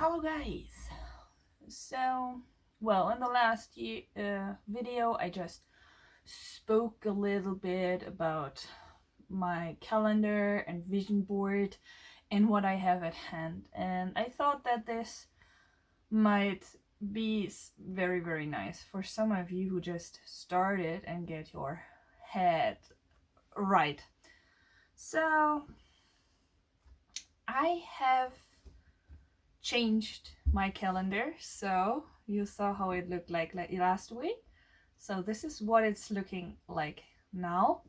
Hello guys. So, well, in the last video I just spoke a little bit about my calendar and vision board and what I have at hand, and I thought that this might be very nice for some of you who just started and get your head right. So I have changed my calendar, so you saw how it looked like last week. So this is what it's looking like now.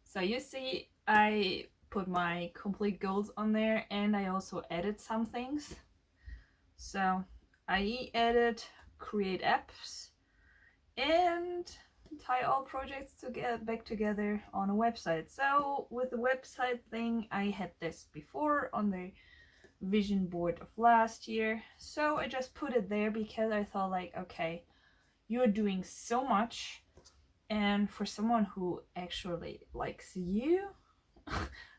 So you see I put my complete goals on there, and I also added some things. So I added create apps and tie all projects to get back together on a website. So with the website thing, I had this before on the vision board of last year, so I just put it there because I thought, like, okay, you're doing so much, and for someone who actually likes you,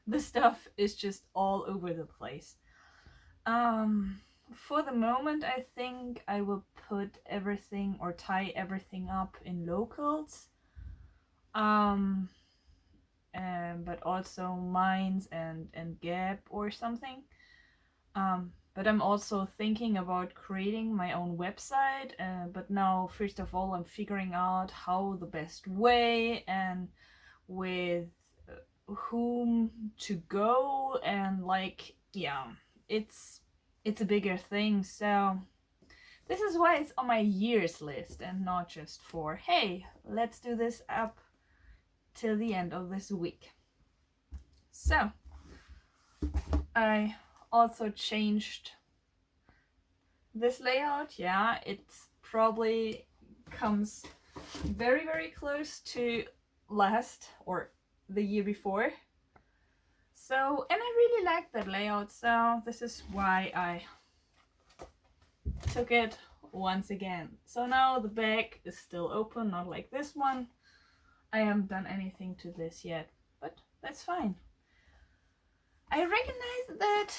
the stuff is just all over the place. For the moment, I think I will put everything or tie everything up in locals, but also Minds and Gap or something. But I'm also thinking about creating my own website. But now, first of all, I'm figuring out how the best way and with whom to go, and like, yeah, it's a bigger thing. So this is why it's on my years list and not just for, hey, let's do this up till the end of this week. So I also changed this layout. Yeah, it probably comes very close to last or the year before. So, and I really like that layout, so this is why I took it once again. So now the back is still open, not like this one. I haven't done anything to this yet, but that's fine. I recognize that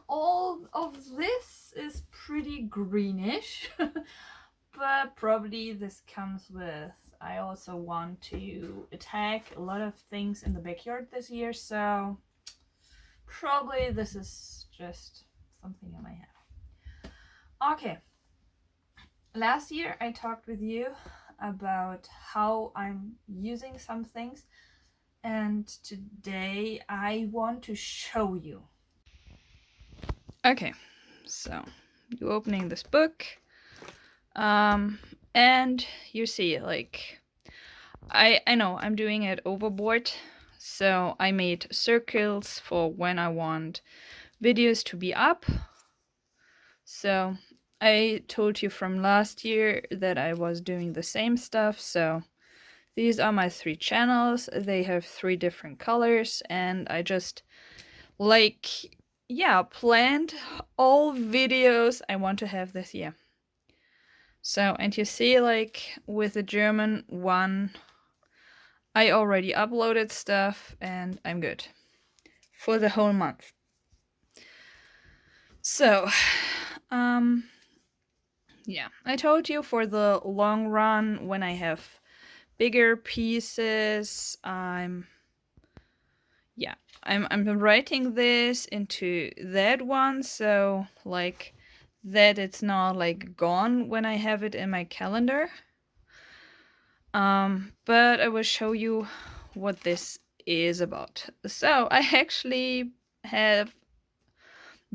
all of this is pretty greenish, but probably this comes with, I also want to attack a lot of things in the backyard this year, so probably this is just something I might have. Okay, last year I talked with you about how I'm using some things, and today I want to show you. Okay, so you're opening this book, and you see, like, I know I'm doing it overboard, so I made circles for when I want videos to be up. So I told you from last year that I was doing the same stuff, so these are my 3 channels. They have 3 different colors, and I just, like, yeah, planned all videos I want to have this year. So, and you see, like, with the German one, I already uploaded stuff and I'm good for the whole month. So, yeah, I told you for the long run, when I have bigger pieces, I'm writing this into that one, so like that it's not like gone when I have it in my calendar. But I will show you what this is about. So I actually have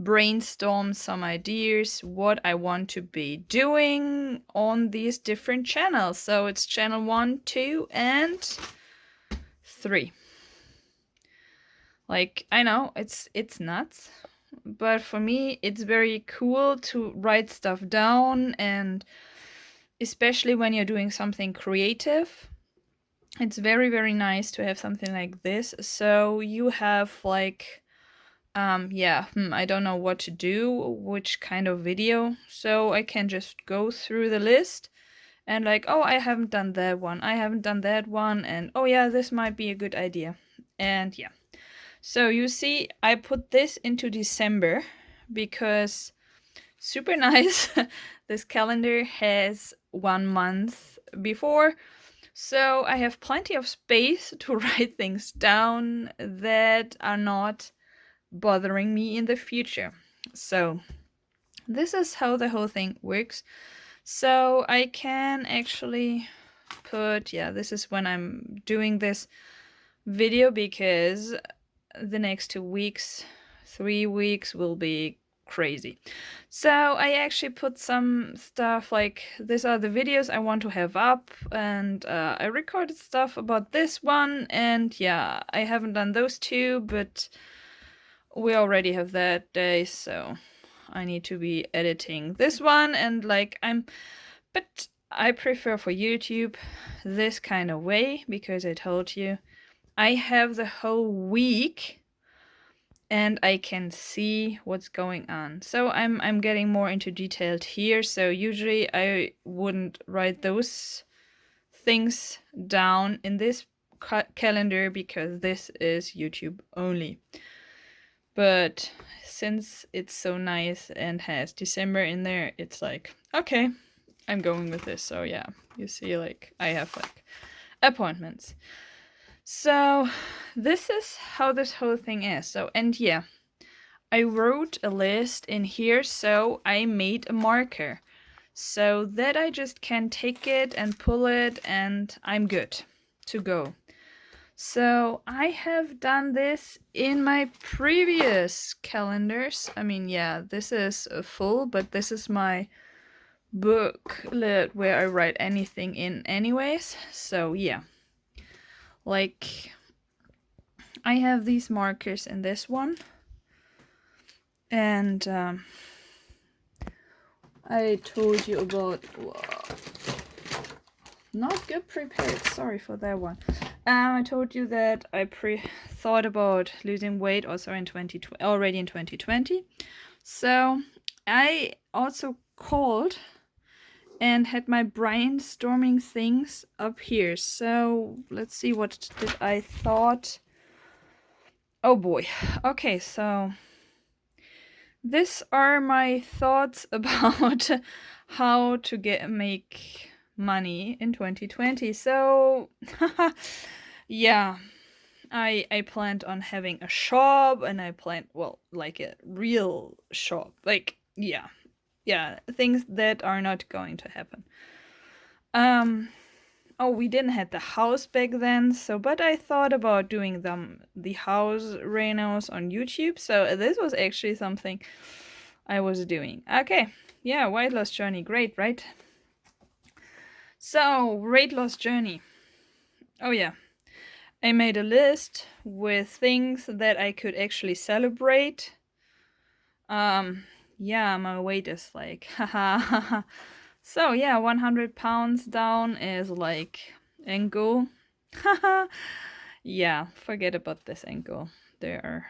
brainstormed some ideas what I want to be doing on these different channels. So it's channel 1, 2, and 3. Like, I know it's nuts, but for me it's very cool to write stuff down, and especially when you're doing something creative, it's very nice to have something like this. So you have like, I don't know what to do, which kind of video, so I can just go through the list and like, oh, I haven't done that one, I haven't done that one, and oh yeah, this might be a good idea. And yeah, so you see I put this into December because super nice. This calendar has 1 month before, so I have plenty of space to write things down that are not bothering me in the future. So this is how the whole thing works. So I can actually put, yeah, this is when I'm doing this video, because the next 2 weeks, 3 weeks will be crazy. So I actually put some stuff like, these are the videos I want to have up, and I recorded stuff about this one, and yeah, I haven't done those two, but we already have that day, so I need to be editing this one, and like but I prefer for YouTube this kind of way, because I told you I have the whole week and I can see what's going on. So I'm getting more into detailed here. So usually I wouldn't write those things down in this calendar, because this is YouTube only. But since it's so nice and has December in there, it's like, okay, I'm going with this. So yeah, you see, like, I have like appointments. So this is how this whole thing is. So, and yeah, I wrote a list in here, so I made a marker so that I just can take it and pull it and I'm good to go. So I have done this in my previous calendars. I mean, yeah, this is full, but this is my booklet where I write anything in anyways. So yeah, like, I have these markers in this one, and I told you about, not good prepared, sorry for that one. I told you that I thought about losing weight also in 2020, already in 2020. So I also called and had my brainstorming things up here. So let's see, what did I thought? Oh boy. Okay, so these are my thoughts about how to make money in 2020. So yeah, I planned on having a shop, and I planned, well, like a real shop. Like, yeah, things that are not going to happen. Oh, we didn't have the house back then, so, but I thought about doing the house renos on YouTube, so this was actually something I was doing. Okay, yeah, weight loss journey, great, right? So, weight loss journey. Oh yeah, I made a list with things that I could actually celebrate. Yeah, my weight is like, haha. So yeah, 100 pounds down is like end goal. Haha. Yeah, forget about this end goal. There are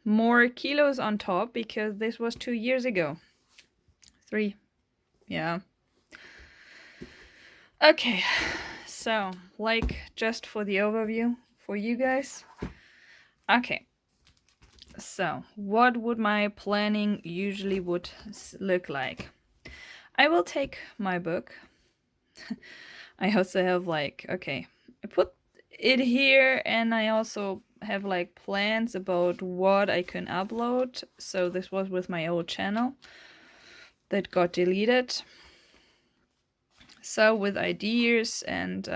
more kilos on top, because this was 2 years ago. 3. Yeah. Okay, so like, just for the overview for you guys. Okay, so what would my planning usually would look like? I will take my book. I also have like, okay, I put it here, and I also have like plans about what I can upload. So this was with my old channel that got deleted. So with ideas, and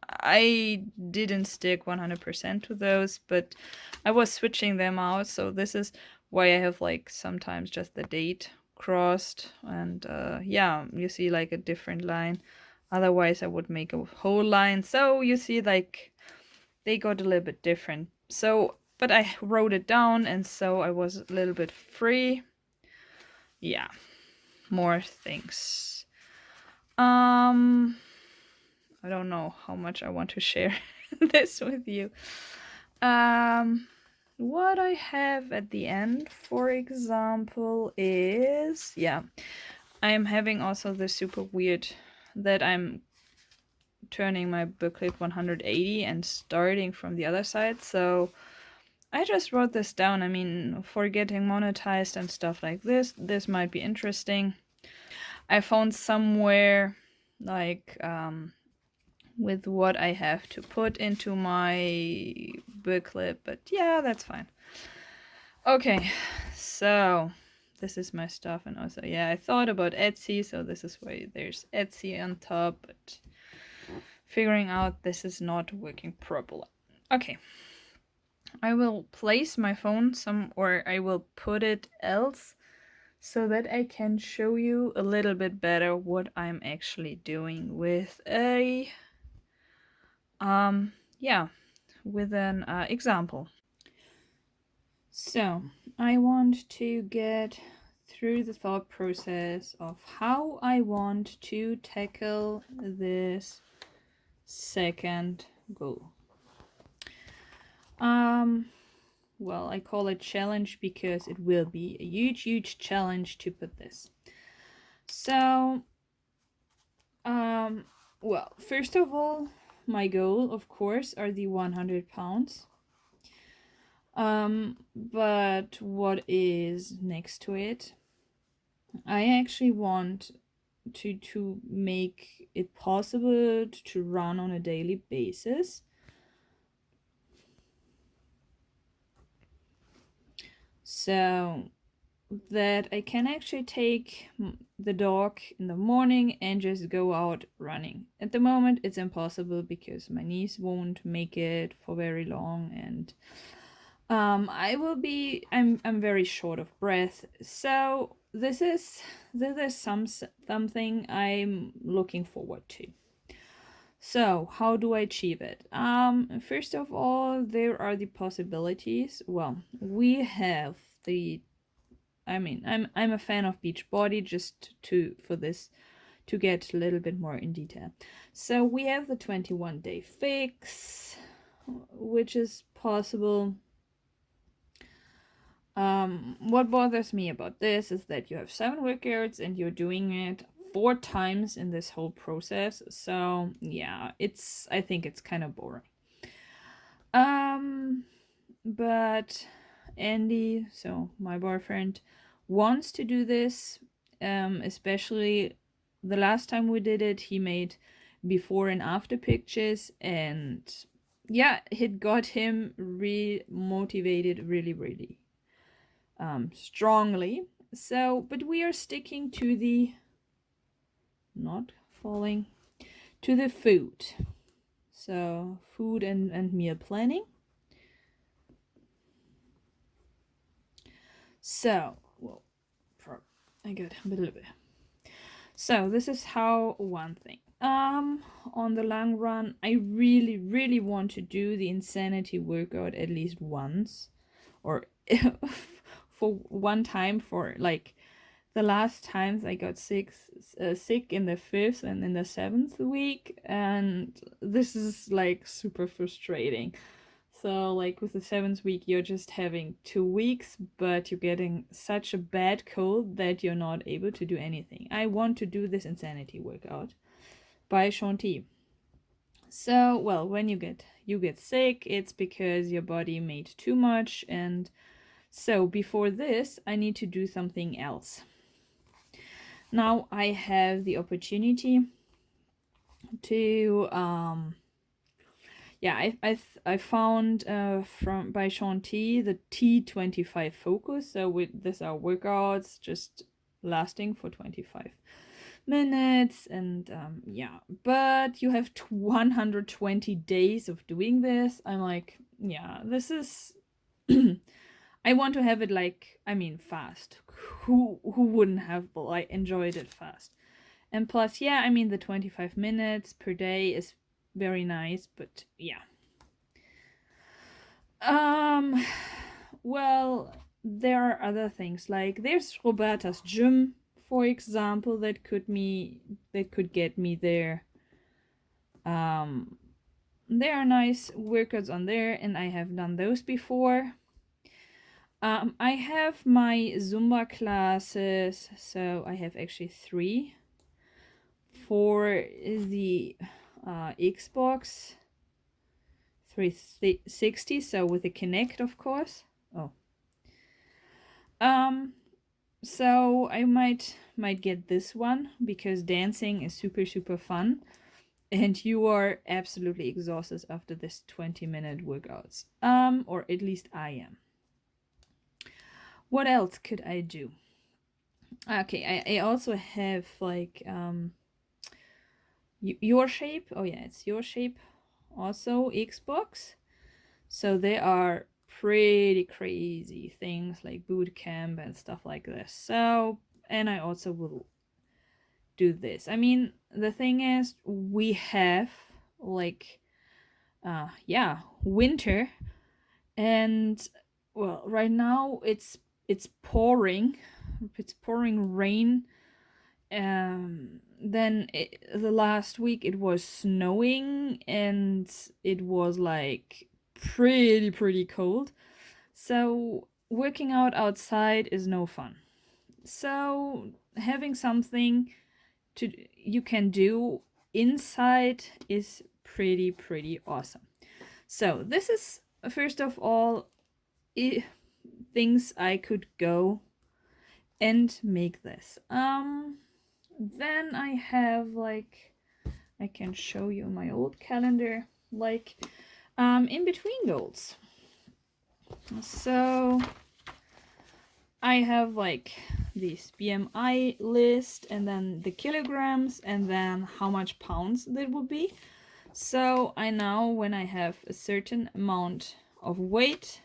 I didn't stick 100% to those, but I was switching them out. So this is why I have like sometimes just the date crossed, and yeah, you see like a different line. Otherwise I would make a whole line. So you see, like, they got a little bit different. So, but I wrote it down, and so I was a little bit free. Yeah, more things. I don't know how much I want to share this with you. What I have at the end, for example, is, yeah, I'm having also the super weird that I'm turning my booklet 180 and starting from the other side. So I just wrote this down. I mean, for getting monetized and stuff like this might be interesting. I found somewhere like with what I have to put into my booklet, but yeah, that's fine. Okay, so this is my stuff, and also, yeah, I thought about Etsy, so this is why there's Etsy on top, but figuring out this is not working properly. Okay, I will place my phone or I will put it else so that I can show you a little bit better what I'm actually doing with yeah, with an example. So I want to get through the thought process of how I want to tackle this second goal. Well, I call it challenge because it will be a huge challenge to put this. So, well, first of all, my goal, of course, are the 100 pounds. But what is next to it? I actually want to make it possible to run on a daily basis. So that I can actually take the dog in the morning and just go out running. At the moment, it's impossible because my knees won't make it for very long, and I'm very short of breath. So this is something I'm looking forward to. So how do I achieve it? First of all, there are the possibilities. Well, we have the I'm a fan of Beachbody, just for this to get a little bit more in detail. So we have the 21-day fix, which is possible. What bothers me about this is that you have 7 workouts and you're doing it 4 times in this whole process. So yeah, I think it's kind of boring. But Andy, so my boyfriend, wants to do this. Especially the last time we did it, he made before and after pictures, and yeah, it got him motivated really strongly. So, but we are sticking to the not falling to the food. So food and meal planning. So, well, I got a little bit. So this is how one thing. On the long run, I really want to do the insanity workout at least once, or for one time. For like the last times I got sick in the 5th and in the 7th week, and this is like super frustrating. So, like with the 7th week, you're just having 2 weeks, but you're getting such a bad cold that you're not able to do anything. I want to do this insanity workout by Shanti. So, well, when you get sick, it's because your body made too much, and so before this, I need to do something else. Now I have the opportunity to yeah, I found from by Shanti the T25 focus. So these are workouts just lasting for 25 minutes, and yeah, but you have 120 days of doing this. I'm like, yeah, this is I want to have it like, I mean, fast. Who wouldn't have like enjoyed it fast? And plus, yeah, I mean, the 25 minutes per day is very nice, but yeah. Well, there are other things, like there's Roberta's gym, for example, that could get me there. There are nice workouts on there, and I have done those before. I have my Zumba classes, so I have actually 3 for the Xbox 360, so with the Kinect, of course. Oh. So I might get this one because dancing is super, super fun. And you are absolutely exhausted after this 20-minute workouts. Or at least I am. What else could I do? Okay, I also have like Your Shape. Oh yeah, it's Your Shape. Also Xbox. So there are pretty crazy things like boot camp and stuff like this. So, and I also will do this. I mean, the thing is, we have like winter, and well, right now it's pouring rain. Then the last week it was snowing, and it was like pretty cold, so working out outside is no fun. So having something you can do inside is pretty awesome. So this is first of all things I could go and make this. Then I have like, I can show you my old calendar, like in between goals. So I have like this BMI list, and then the kilograms, and then how much pounds that would be. So I know when I have a certain amount of weight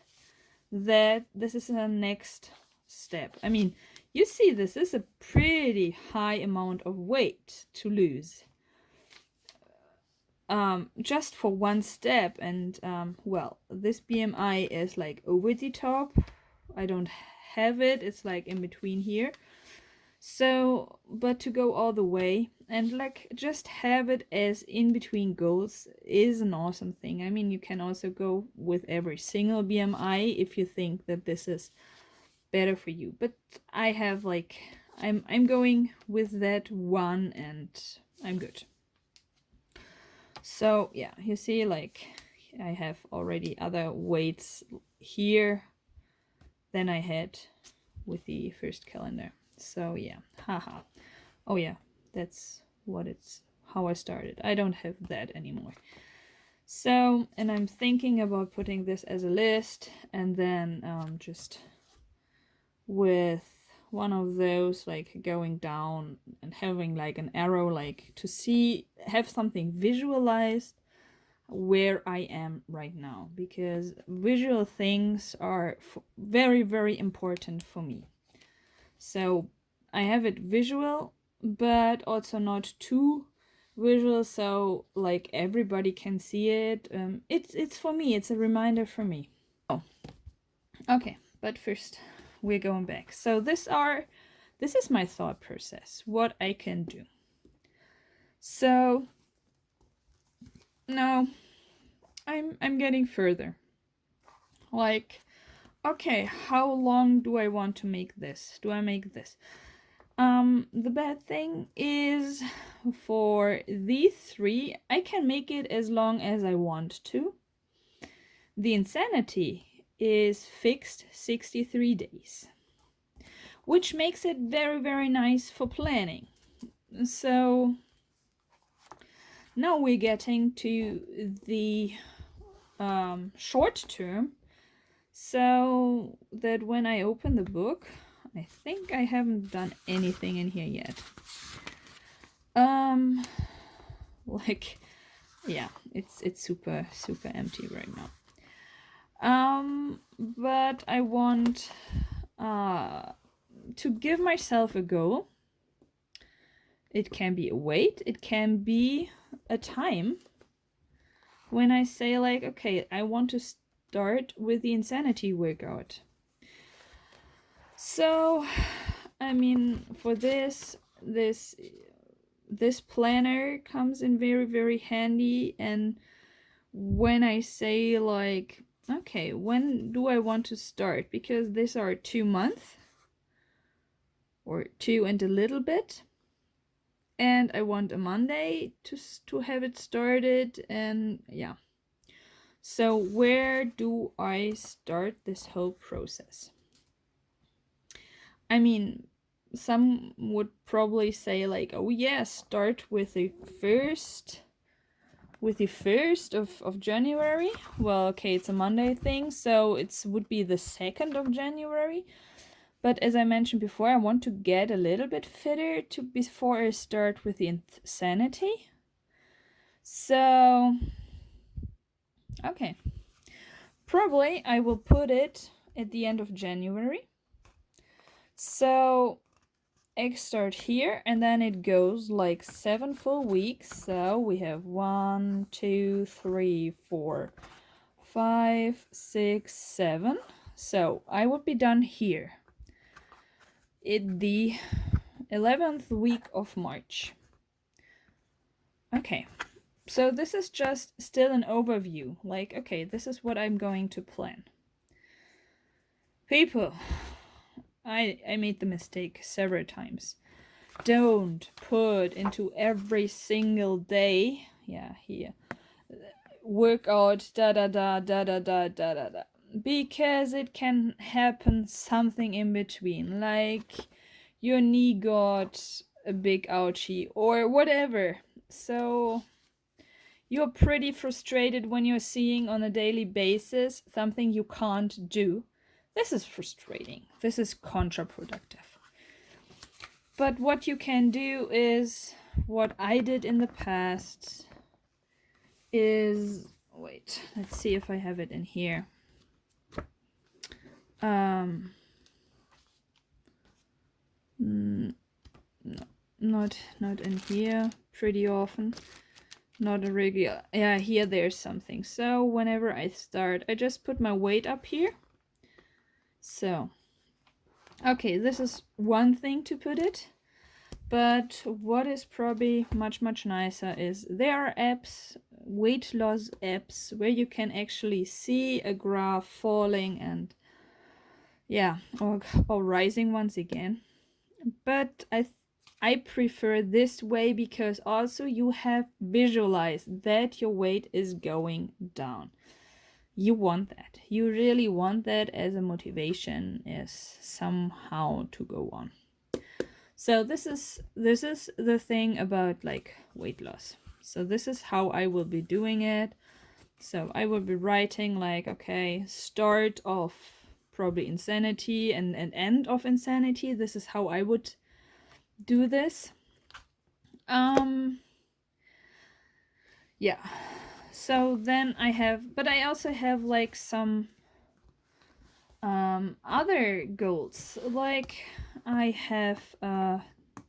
that this is the next step. I mean, you see, this is a pretty high amount of weight to lose. Just for one step, and well, this BMI is like over the top. I don't have it, it's like in between here. So, but to go all the way and like just have it as in between goals is an awesome thing. I mean, you can also go with every single BMI if you think that this is better for you. But I have like, I'm going with that one, and I'm good. So yeah, you see, like I have already other weights here than I had with the first calendar. So yeah, haha. Oh yeah, that's how I started. I don't have that anymore. So, and I'm thinking about putting this as a list, and then just with one of those like going down and having like an arrow, like to see, have something visualized where I am right now, because visual things are very important for me. So I have it visual, but also not too visual, so like everybody can see it. It's for me, it's a reminder for me. Oh, okay, but first we're going back. So this is my thought process, what I can do. So now I'm getting further. Like, okay, how long do I want to make this? Do I make this? The bad thing is, for these three, I can make it as long as I want to. The insanity is fixed 63 days, which makes it very nice for planning. So now we're getting to the short term, so that when I open the book, I think I haven't done anything in here yet. Like, yeah, it's super empty right now. But I want to give myself a goal. It can be a weight, it can be a time. When I say like, okay, I want to start with the insanity workout. So, I mean, for this planner comes in very handy. And when I say like, okay, when do I want to start? Because these are 2 months or 2 and a little bit, and I want a Monday to have it started, and yeah. So where do I start this whole process? I mean, some would probably say like, oh yeah, start with the first of January. Well, okay, it's a Monday thing, so it would be the 2nd of January. But as I mentioned before, I want to get a little bit fitter before I start with the insanity. So, okay. Probably I will put it at the end of January. So eggs start here and then it goes like 7 full weeks. So we have 1, 2, 3, 4, 5, 6, 7. So I would be done here in the 11th week of March. Okay, so this is just still an overview. Like, okay, this is what I'm going to plan. People, I made the mistake several times. Don't put into every single day, yeah, here, workout, da da da da da da da da da. Because it can happen something in between, like your knee got a big ouchie or whatever. So you're pretty frustrated when you're seeing on a daily basis something you can't do. This is frustrating. This is counterproductive. But what you can do is what I did in the past is, wait, let's see if I have it in here. No, not in here pretty often. Not a regular, yeah, here there's something. So whenever I start, I just put my weight up here. So, okay, this is one thing to put it. But what is probably much nicer is there are apps, weight loss apps, where you can actually see a graph falling and yeah, or rising once again. But I prefer this way because also you have visualized that your weight is going down. You want that. You really want that as a motivation, as somehow to go on. So this is the thing about like weight loss. So this is how I will be doing it. So I will be writing like, okay, start of probably insanity and end of insanity. This is how I would do this. Yeah. So then I have, but I also have like some other goals. Like I have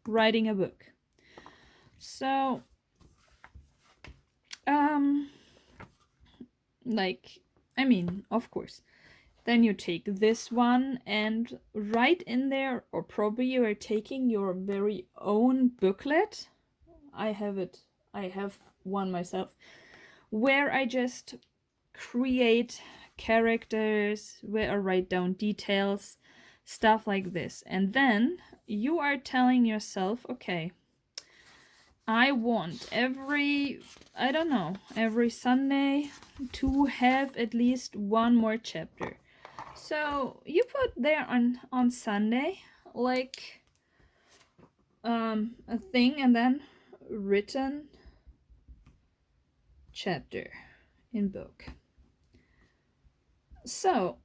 writing a book. So like, I mean, of course. Then you take this one and write in there, or probably you are taking your very own booklet. I have one myself, where I just create characters, where I write down details, stuff like this. And then you are telling yourself, okay, I want every Sunday to have at least one more chapter. So you put there on Sunday like a thing and then written chapter in book. So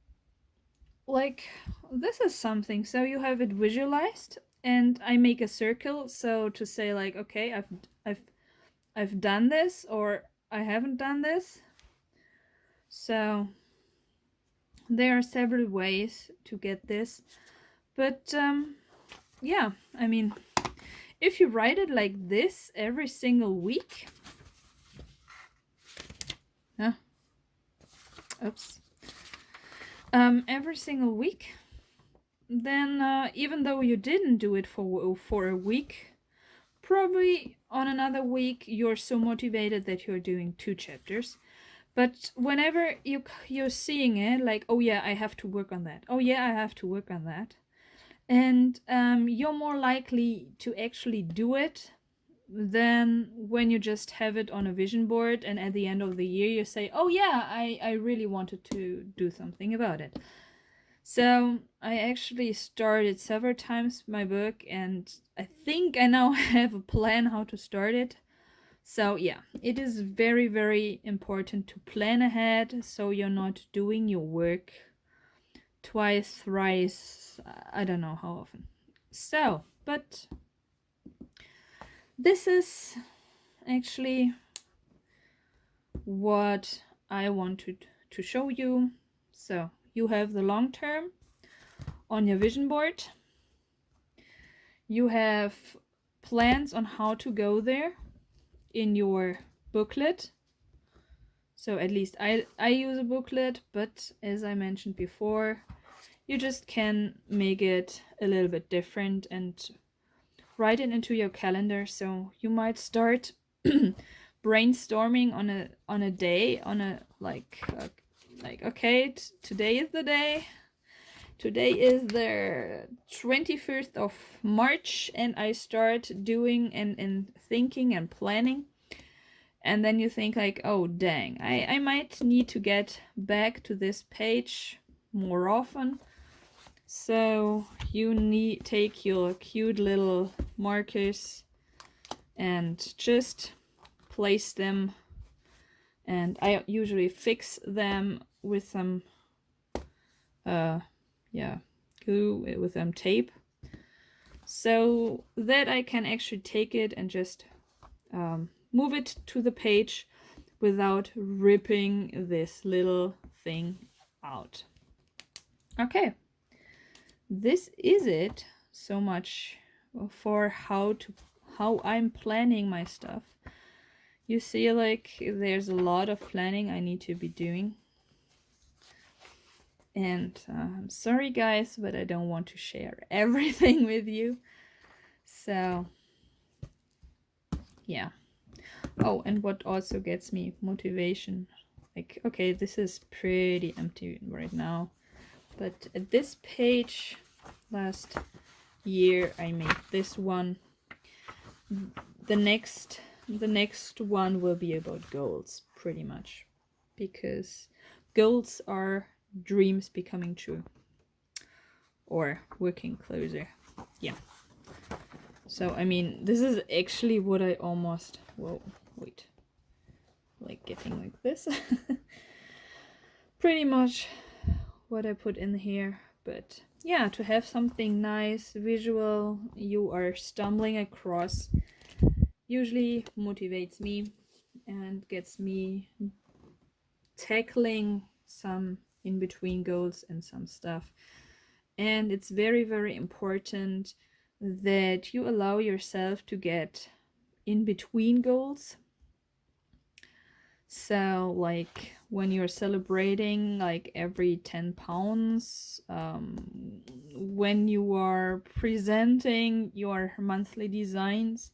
like this is something, so you have it visualized and I make a circle, so to say like, okay, I've done this or I haven't done this. So there are several ways to get this, but yeah, I mean, if you write it like this every single week, every single week, then even though you didn't do it for a week, probably on another week you're so motivated that you're doing 2 chapters. But whenever you're seeing it, like, oh yeah, I have to work on that. Oh yeah, I have to work on that. And you're more likely to actually do it than when you just have it on a vision board and at the end of the year you say, oh yeah, I really wanted to do something about it. So I actually started several times my book, and I think I now have a plan how to start it. So yeah, it is very, very important to plan ahead so you're not doing your work twice, thrice, I don't know how often. So, but this is actually what I wanted to show you. So you have the long term on your vision board. You have plans on how to go there in your booklet. So at least I use a booklet, but as I mentioned before, you just can make it a little bit different and write it into your calendar. So you might start brainstorming on a day, on a like okay, today is the day. Today is the 21st of March, and I start doing and thinking and planning. And then you think like, oh dang, I might need to get back to this page more often. So you need take your cute little markers and just place them, and I usually fix them with some glue, with some tape, so that I can actually take it and just move it to the page without ripping this little thing out. Okay, this is it so much for how I'm planning my stuff. You see, like, there's a lot of planning I need to be doing. And I'm sorry guys, but I don't want to share everything with you. So yeah. Oh, and what also gets me motivation, like, okay, this is pretty empty right now, but at this page last year I made this one. The next one will be about goals, pretty much, because goals are dreams becoming true or working closer. Yeah. So I mean, this is actually what I almost, whoa, wait, like getting like this. Pretty much what I put in here. But yeah, to have something nice visual you are stumbling across usually motivates me and gets me tackling some in-between goals and some stuff. And it's very, very important that you allow yourself to get in between goals. So like when you're celebrating like every 10 pounds, when you are presenting your monthly designs,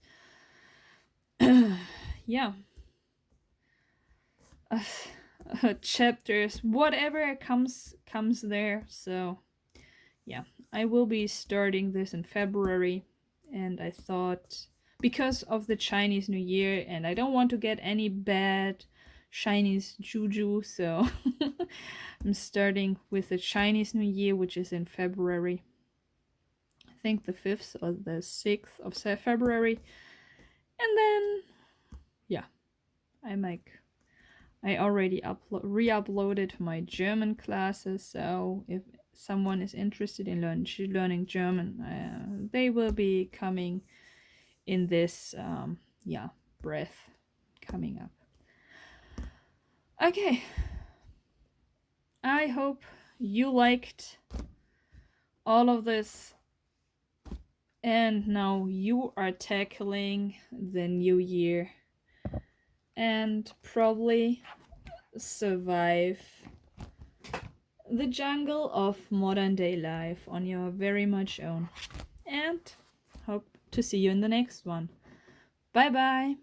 yeah, chapters, whatever comes there. So yeah, I will be starting this in February, and I thought, because of the Chinese New Year, and I don't want to get any bad Chinese juju, so I'm starting with the Chinese New Year, which is in February. I think the 5th or the 6th of February. And then yeah, I already re-uploaded my German classes, so if someone is interested in learning German, they will be coming in this breath coming up. Okay, I hope you liked all of this, and now you are tackling the new year and probably survive the jungle of modern day life on your very much own. And hope to see you in the next one. Bye bye.